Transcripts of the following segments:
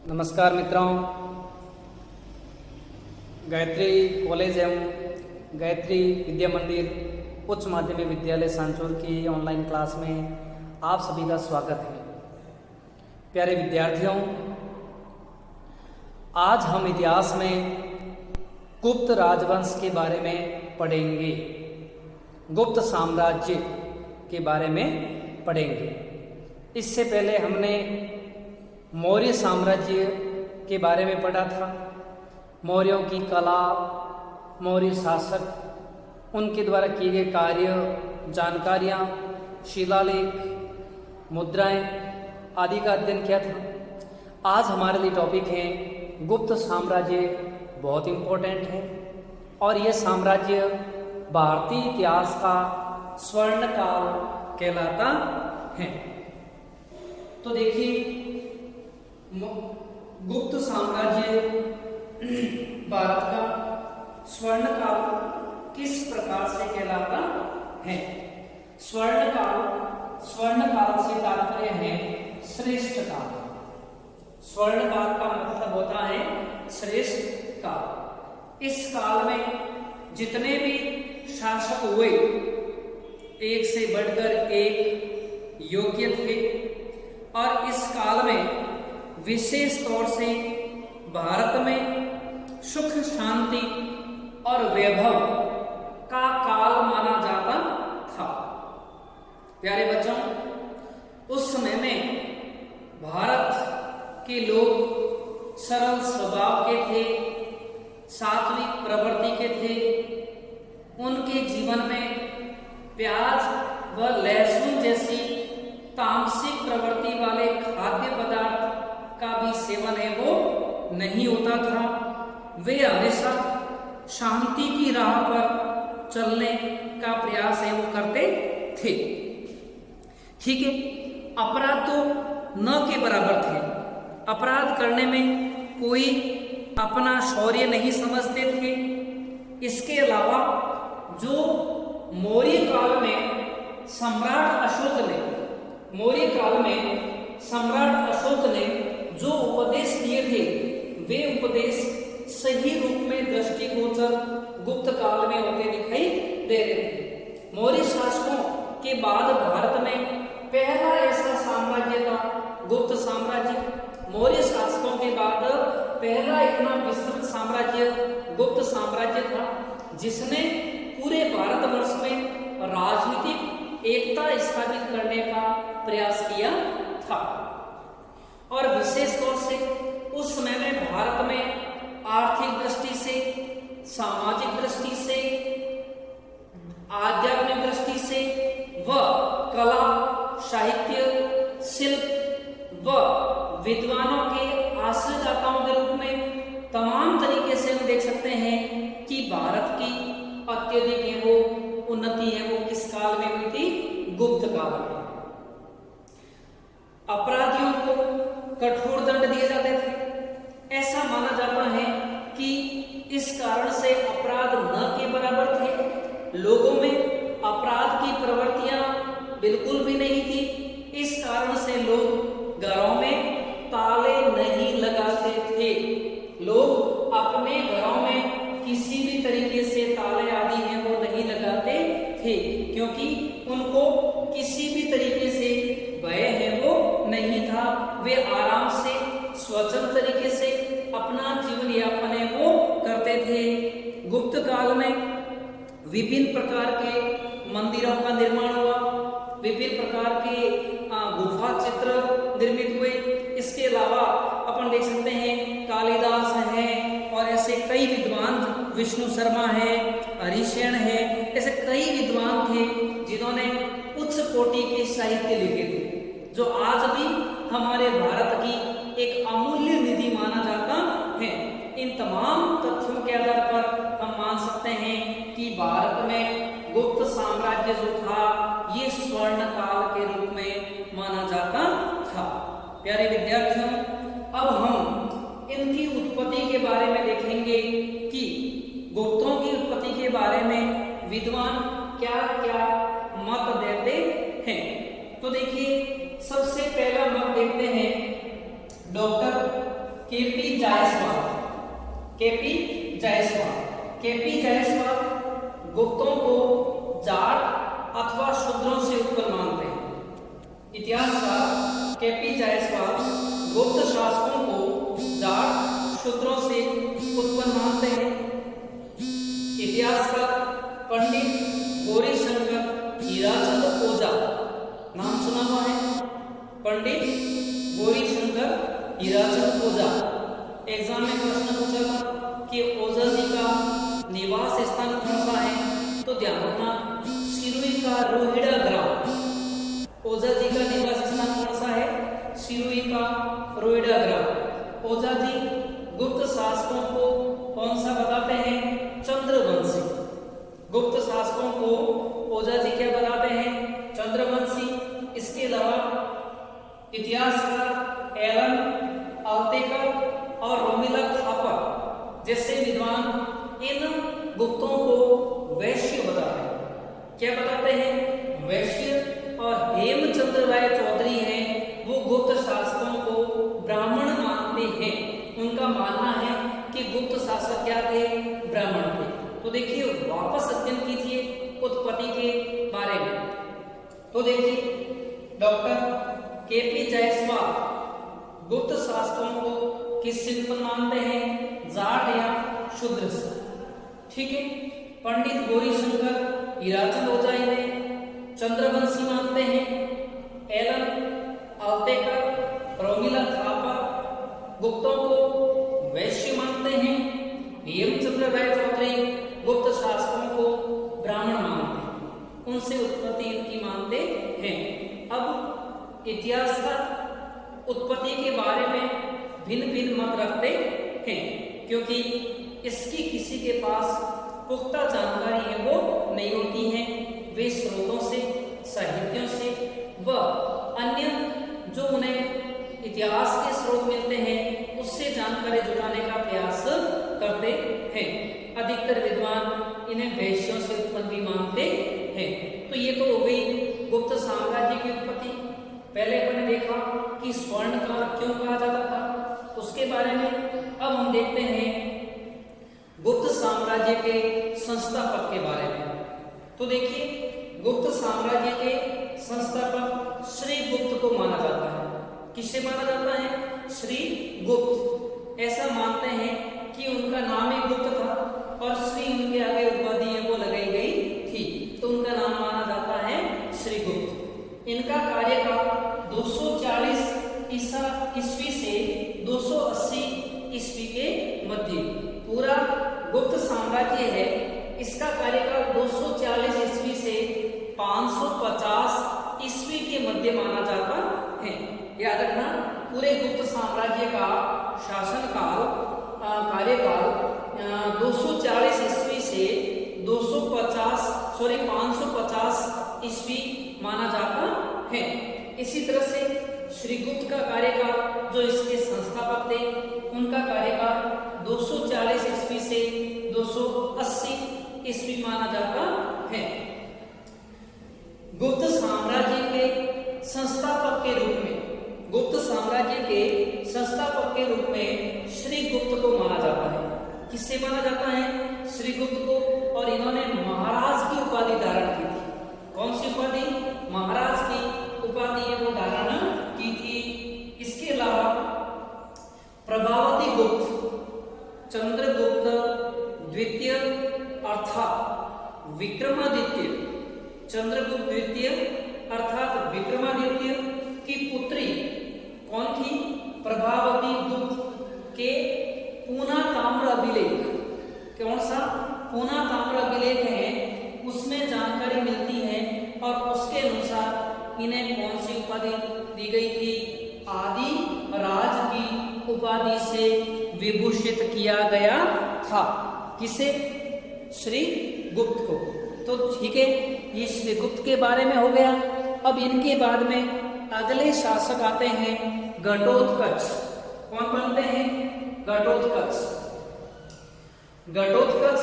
नमस्कार मित्रों, गायत्री कॉलेज एवं गायत्री विद्या मंदिर उच्च माध्यमिक विद्यालय सांचौर की ऑनलाइन क्लास में आप सभी का स्वागत है। प्यारे विद्यार्थियों, आज हम इतिहास में गुप्त राजवंश के बारे में पढ़ेंगे, गुप्त साम्राज्य के बारे में पढ़ेंगे। इससे पहले हमने मौर्य साम्राज्य के बारे में पढ़ा था। मौर्यों की कला, मौर्य शासक, उनके द्वारा किए गए कार्य, जानकारियाँ, शिलालेख, मुद्राएं आदि का अध्ययन किया था। आज हमारे लिए टॉपिक है गुप्त साम्राज्य। बहुत इम्पोर्टेंट है और यह साम्राज्य भारतीय इतिहास का स्वर्ण काल कहलाता है। तो देखिए, गुप्त साम्राज्य भारत का स्वर्ण काल किस प्रकार से कहलाता है। स्वर्ण काल से तात्पर्य है श्रेष्ठ काल। स्वर्ण काल का मतलब होता है श्रेष्ठ काल। इस काल में जितने भी शासक हुए, एक से बढ़कर एक योग्य थे और इस काल में विशेष तौर से भारत में सुख, शांति और वैभव का काल माना जाता था। प्यारे बच्चों, उस समय में भारत के लोग सरल स्वभाव के थे, सात्विक प्रवृत्ति के थे। उनके जीवन में प्याज व लहसुन जैसी तामसिक प्रवृत्ति वाले खाद्य पदार्थ का भी सेवन है वो नहीं होता था। वे हमेशा शांति की राह पर चलने का प्रयास है वो करते थे। ठीक है, अपराध तो न के बराबर थे। अपराध करने में कोई अपना शौर्य नहीं समझते थे। इसके अलावा जो मौर्य काल में सम्राट अशोक ने जो उपदेश दिए थे, वे उपदेश सही रूप में दृष्टिगोचर गुप्त काल में होते दिखाई दे रहे थे। मौर्य शासकों के बाद भारत में पहला ऐसा साम्राज्य था गुप्त साम्राज्य। मौर्य शासकों के बाद पहला इतना विस्तृत साम्राज्य गुप्त साम्राज्य था जिसने पूरे भारतवर्ष में राजनीतिक एकता स्थापित करने का प्रयास किया था। और विशेष तौर से उस समय में भारत में आर्थिक दृष्टि से, सामाजिक दृष्टि से, आध्यात्मिक दृष्टि से व कला, साहित्य, शिल्प व विद्वानों के आश्रयदाताओं के रूप में तमाम तरीके से हम देख सकते हैं कि भारत की अत्यधिक है वो उन्नति है वो किस काल में हुई थी, गुप्त काल में। अपराधियों को कठोर दंड दिए जाते थे। ऐसा माना जाता है कि इस कारण से अपराध न के बराबर थे। लोगों में अपराध की प्रवृत्तियां बिल्कुल भी नहीं थी। इस कारण से लोग घरों में ताले नहीं लगाते थे। लोग अपने घरों में किसी भी तरीके से ताले आदि हैं वो नहीं लगाते थे, क्योंकि उनको किसी भी तरीके से भय है वो नहीं था। वे आराम से स्वच्छंद तरीके से अपना जीवन यापन है वो करते थे। गुप्त काल में विभिन्न प्रकार के मंदिरों का निर्माण हुआ, विभिन्न प्रकार के गुफा चित्र निर्मित हुए। इसके अलावा अपन देख सकते हैं कालिदास हैं और ऐसे कई विद्वान, विष्णु शर्मा है, हरिशेन है, ऐसे कई विद्वान थे जिन्होंने उच्च कोटि के साहित्य लिखे थे, जो आज भी हमारे भारत की एक अमूल्य निधि माना जाता है। इन तमाम तथ्यों के आधार पर हम मान सकते हैं कि भारत में गुप्त साम्राज्य जो था ये स्वर्ण काल के रूप में माना जाता था। प्यारे विद्यार्थियों, अब हम इनकी उत्पत्ति के बारे में देखेंगे कि गुप्तों की उत्पत्ति के बारे में विद्वान क्या क्या मत देते हैं। तो देखिए, सबसे पहला मत देखते हैं doctor KP Jaiswal. KP Jaiswal. KP Jaiswal गुप्तों को जाट अथवा शूद्रों से उत्पन्न मानते हैं। इतिहासकार केपी जायसवाल गुप्त शासकों को जाट शूद्रों से उत्पन्न मानते हैं। इतिहासकार पंडित गौरीशंकर हीराचंद ओझा, नाम सुना हुआ है, पंडित गौरीशंकर हीराचंद ओझा। एग्जाम में प्रश्न पूछा था कि ओझा जी का निवास स्थान कौन सा है, तो ध्यान रखना सिरुई का रोहिड़ा ग्राम। ओझा जी का निवास स्थान कौन सा है, सिरुई का रोहिड़ा ग्राम। ओझा जी गुप्त शासकों को कौन सा बताते हैं, चंद्रवंशी। गुप्त शासकों को ओझा जी क्या बताते हैं, चंद्रवंशी। इसके अलावा इतिहासकार एलन आल्तेकर और रोमिला थापर जैसे विद्वान इन गुप्तों को वैश्य बताते हैं। क्या बताते हैं, वैश्य। और हेमचंद्र राय चौधरी हैं, वो गुप्त शासकों को ब्राह्मण मानते हैं। उनका मानना है कि गुप्त शासक क्या थे, ब्राह्मण थे। तो देखिए वापस अध्ययन कीजिए उत्पत्ति के बारे में। तो देखिए डॉक्टर केपी जायसवाल गुप्त शासकों को किससे उत्पन्न मानते हैं, जाट या शूद्र से। ठीक है। पंडित गौरीशंकर हीराचंद ओझा इन्हें चंद्रवंशी मानते हैं। एलन आल्तेकर, रोमिला थापर गुप्तों को वैश्य मानते हैं। हेमचंद्र राय चौधरी गुप्त शासकों को ब्राह्मण मानते हैं, उनसे उत्पत्ति इनकी मानते हैं। अब इतिहासकार उत्पत्ति के बारे में भिन्न भिन्न मत रखते हैं, क्योंकि इसकी किसी के पास पुख्ता जानकारी है वो नहीं होती है। वे स्रोतों से, साहित्यों से व अन्य जो उन्हें इतिहास के स्रोत मिलते हैं उससे जानकारी जुटाने का प्रयास करते हैं। अधिकतर विद्वान इन्हें वैश्यों से उत्पन्न भी मानते हैं। तो ये तो हो गई गुप्त साम्राज्य की उत्पत्ति। पहले अपन ने देखा कि स्वर्ण काल क्यों कहा जाता था, उसके बारे में। अब हम देखते हैं गुप्त साम्राज्य के संस्थापक के बारे में। तो देखिए गुप्त साम्राज्य के संस्थापक श्री गुप्त को माना जाता है। किससे माना जाता है, श्री गुप्त। ऐसा मानते हैं कि उनका नाम ही गुप्त था और श्री उनके आगे उपाधि है वो लगाई गई थी, तो उनका नाम माना जाता है श्री गुप्त। इनका कार्यकाल 240 ईस्वी से 280 ईस्वी के मध्य। पूरा गुप्त साम्राज्य है, इसका कार्यकाल 240 ईस्वी से 550 ईस्वी के मध्य माना जाता है। याद रखना पूरे गुप्त साम्राज्य का शासनकाल कार्यकाल 240 ईस्वी से 550 ईस्वी माना जाता है। इसी तरह से श्रीगुप्त का कार्यकाल, जो इसके संस्थापक थे, उनका कार्यकाल 240 ईस्वी से 280 ईस्वी माना जाता है। गुप्त साम्राज्य के संस्थापक के रूप में, गुप्त साम्राज्य के संस्थापक के रूप में श्रीगुप्त को माना जाता है। किससे माना जाता है, श्रीगुप्त को। और इन्होंने महाराज की उपाधि धारण की थी। कौन सी उपाधि, महाराज की उपाधि है वो धारण की थी। इसके अलावा प्रभावती गुप्त, चंद्रगुप्त द्वितीय अर्थात विक्रमादित्य, चंद्रगुप्त द्वितीय अर्थात विक्रमादित्य की पुत्री कौन थी, प्रभावती गुप्त के पूना ताम्र अभिलेख, कौन सा पूना ताम्र अभिलेख है, उसमें जानकारी मिलती है और उसके अनुसार इन्हें कौन सी उपाधि दी गई थी, आदि राज की उपाधि से विभूषित किया गया था। किसे, श्री गुप्त को। तो ठीक है, ये श्री गुप्त के बारे में हो गया। अब इनके बाद में अगले शासक आते हैं घटोत्कच। कौन बनते हैं, घटोत्कच। घटोत्कच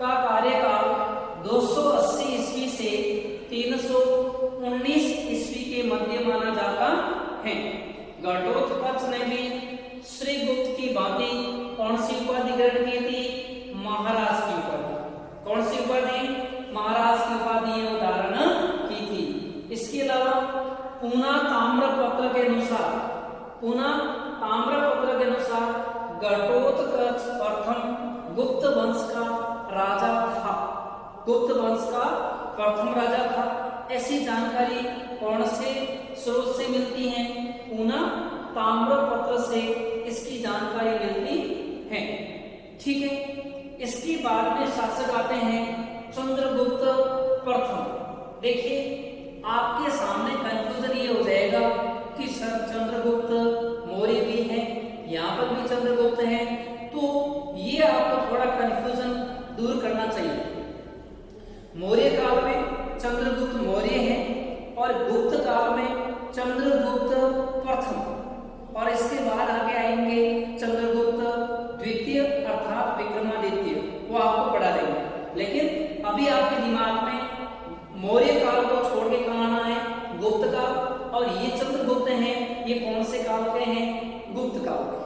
का कार्यकाल 280 ईस्वी से 319 ईस्वी के मध्य माना जाता है। घटोत्कच ने भी श्रीगुप्त की ताम्रपत्र के अनुसार घटोत्कच प्रथम गुप्त वंश का राजा था, गुप्त वंश का प्रथम राजा था। ऐसी जानकारी कौन से स्रोत से मिलती है? पुनः ताम्रपत्र से इसकी जानकारी मिलती है। ठीक है, इसके बाद में शासक आते हैं चंद्रगुप्त प्रथम। देखिए आपके सामने कंफ्यूजन ये हो जाएगा कि सर चंद्रगुप्त मौर्य भी है, यहाँ पर भी चंद्रगुप्त है, तो ये आपको थोड़ा कंफ्यूजन दूर करना चाहिए। मौर्य काल में चंद्रगुप्त मौर्य है और गुप्त काल में चंद्रगुप्त प्रथम, और इसके बाद आगे आएंगे चंद्रगुप्त द्वितीय अर्थात विक्रमादित्य, वो आपको पढ़ा देंगे। लेकिन अभी आपके दिमाग में मौर्य काल को छोड़ के कहाँ आना है? गुप्त काल। और ये चंद्रगुप्त हैं, ये कौन से काल के हैं? गुप्त काल के।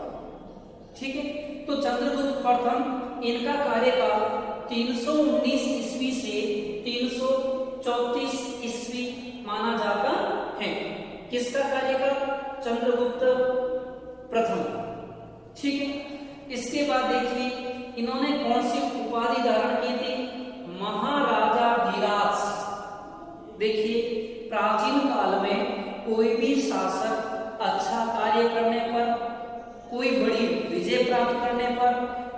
ठीक है, तो चंद्रगुप्त प्रथम इनका कार्यकाल 319 ईस्वी से 334 ईस्वी माना जाता है। किसका कार्यकाल? चंद्रगुप्त प्रथम। ठीक है, इसके बाद देखिए इन्होंने कौन सी उपाधि धारण की थी? महाराजाधिराज। देखिए प्राचीन काल में कोई भी शासक अच्छा कार्य करने पर, कोई बड़ी विजय प्राप्त करने पर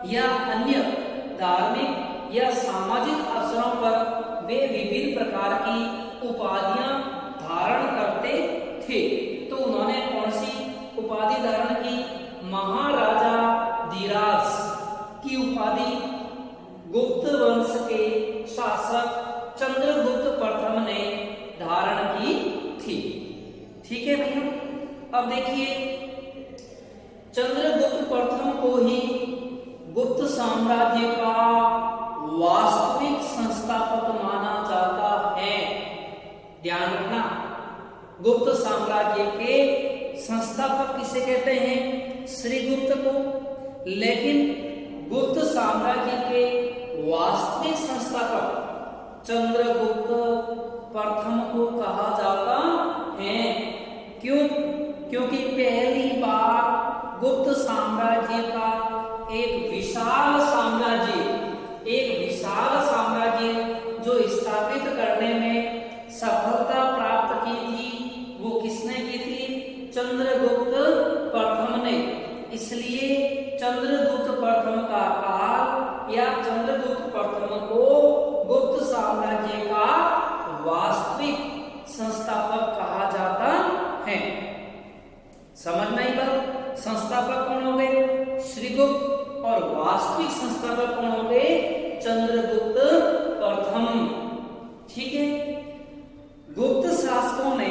या अन्य धार्मिक या सामाजिक अवसरों पर वे विभिन्न प्रकार की उपाधियां धारण करते थे। तो उन्होंने कौन सी उपाधि धारण की? महाराजाधिराज की उपाधि गुप्त वंश के शासक चंद्रगुप्त प्रथम ने धारण की थी। ठीक है भैया, अब देखिए चंद्रगुप्त प्रथम को ही गुप्त साम्राज्य का वास्तविक संस्थापक माना जाता है। ध्यान रखना, गुप्त साम्राज्य के संस्थापक किसे कहते हैं? श्रीगुप्त को। लेकिन गुप्त साम्राज्य के वास्तविक संस्थापक चंद्रगुप्त प्रथम को कहा जाता है। क्यों? क्योंकि पहली बार गुप्त साम्राज्य का एक विशाल साम्राज्य जो स्थापित करने में सफलता प्राप्त की थी, वो किसने की थी? चंद्रगुप्त प्रथम ने। इसलिए चंद्रगुप्त प्रथम का काल या चंद्रगुप्त प्रथम को गुप्त साम्राज्य का वास्तविक संस्थापक कहा जाता है। समझ में आई बात? संस्थापक कौन हो गए? श्रीगुप्त, और वास्तविक संस्थापक कौन हो गए? चंद्रगुप्त प्रथम। ठीक है, गुप्त शासकों ने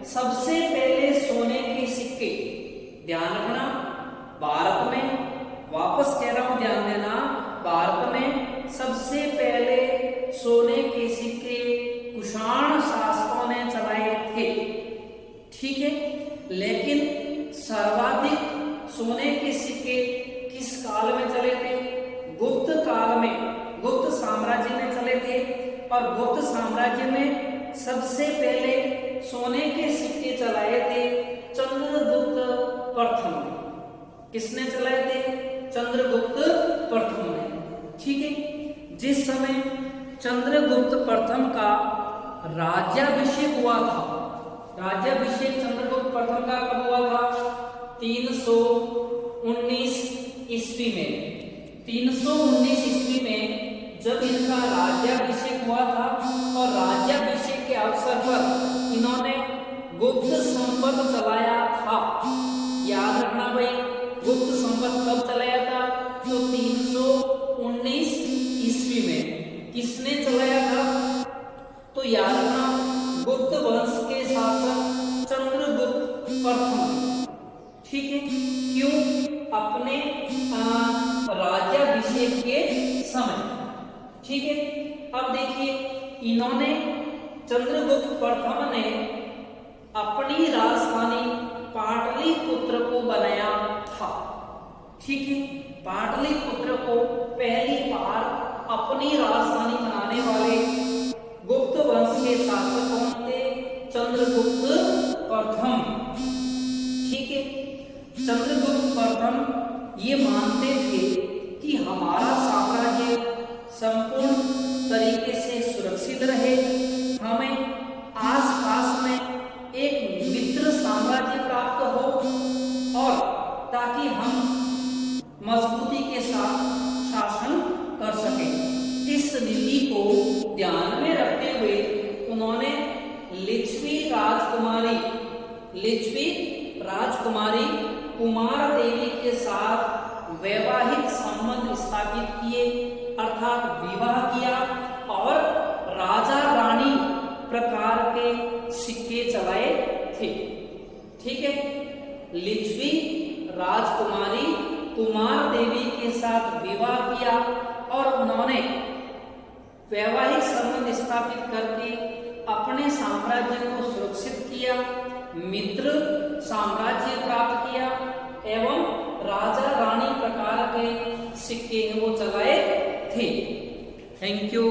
सबसे पहले सोने के सिक्के, ध्यान रखना भारत में, वापस कह रहा हूं ध्यान देना, भारत में सबसे पहले सोने के सिक्के कुषाण शासकों ने चलाए थे। ठीक है, लेकिन सर्वाधिक सोने के सिक्के किस काल में चले थे? गुप्त काल में, गुप्त साम्राज्य में चले थे। और गुप्त साम्राज्य में सबसे पहले सोने के सिक्के चलाए थे चंद्रगुप्त प्रथम ने। किसने चलाए थे? चंद्रगुप्त प्रथम ने। ठीक है, जिस समय चंद्रगुप्त प्रथम का राज्याभिषेक हुआ था, राज्याभिषेक चंद्रगुप्त प्रथम का कब हुआ था? 319 ईस्वी में। 319 ईस्वी में जब इनका राज्याभिषेक हुआ था, और राज्याभिषेक के अवसर पर इन्होंने गुप्त संपत चलाया था। याद रखना भाई, गुप्त संपत कब चलाया था? तो 319 ईस्वी में। किसने चलाया था? तो याद रखना, गुप्त वंश के शासक चंद्रगुप्त प्रथम। ठीक है, क्यों? अपने राज्याभिषेक के समय। ठीक है, अब देखिए इन्होंने, चंद्रगुप्त प्रथम ने अपनी राजधानी पाटलिपुत्र को बनाया था। ठीक है, पाटलिपुत्र को पहली बार अपनी राजधानी बनाने वाले गुप्त वंश के शासक कौन थे? चंद्रगुप्त प्रथम। ठीक है, चंद्रगुप्त प्रथम ये मानते थे कि हमारा साम्राज्य संपूर्ण तरीके से सुरक्षित रहे, हमें आसपास में एक मित्र साम्राज्य प्राप्त हो और ताकि हम मजबूती के साथ शासन कर सके। इस नीति को ध्यान में रखते हुए उन्होंने लिच्छवी राजकुमारी कुमार देवी के साथ वैवाहिक संबंध स्थापित किए, अर्थात विवाह किया और राजा रानी प्रकार के सिक्के चलाए थे। ठीक है, लिच्छवी राजकुमारी कुमार देवी के साथ विवाह किया और उन्होंने वैवाहिक संबंध स्थापित करके अपने साम्राज्य को सुरक्षित किया, मित्र साम्राज्य प्राप्त किया एवं राजा रानी प्रकार के सिक्के वो चलाए थे। Thank you.